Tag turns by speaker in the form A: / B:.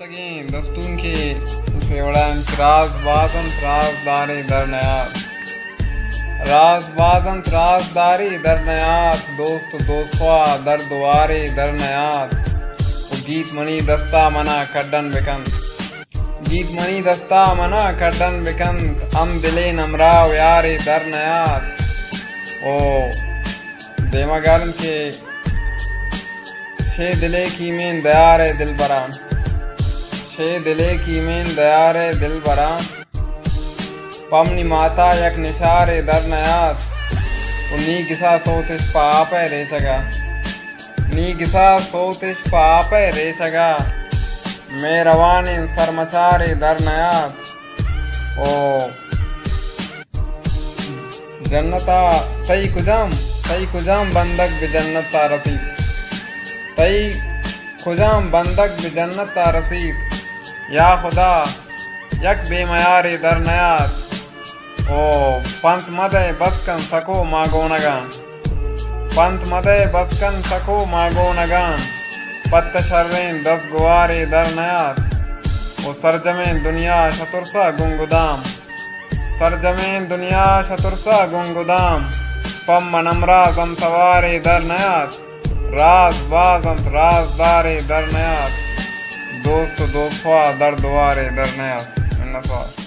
A: लगे दस्तून के फेवड़ान राजबाजन राजदारी दरनयात राजबाजन राजदारी दरनयात दोस्त दोस्वा दरद्वारे दरनयात गीत मणि दस्ता मना खड्डन बिकंत गीत मणि दस्ता मना खड्डन बिकंत अम दिले नमराव यारे दरनयात ओ देमागारन के शे दिले की में दयारे दिल बरा शे दिले की में दयारे दिल बरा पमनी माता यक निशारे दरनयात नी किसा सोतिश पापे रे सगा नी किसा सोतिश पापे रे सगा मैं रवानी सरमचारे दरनयात ओ जन्नता तई कुजाम बंदक बिजन्नता रसीद तई खुजाम बंदक बिजन्नत रसीद या खुदा यक बेमयारे दरनयात ओ पंत मदे बसकन सको मागो नगान पंत मदे बसकन सको मागो नगान पत्त शर्रें दस गुआरे दरनयात ओ सरजमें दुनिया शतुरसा गुंगुदाम सरजमें दुनिया शतुरसा गुंगुदाम पम मनमरा गम सवारे दरनयात राजबाजन राजदारे दरनयात दोस्त दोस्वा दरद्वारे दरनयात।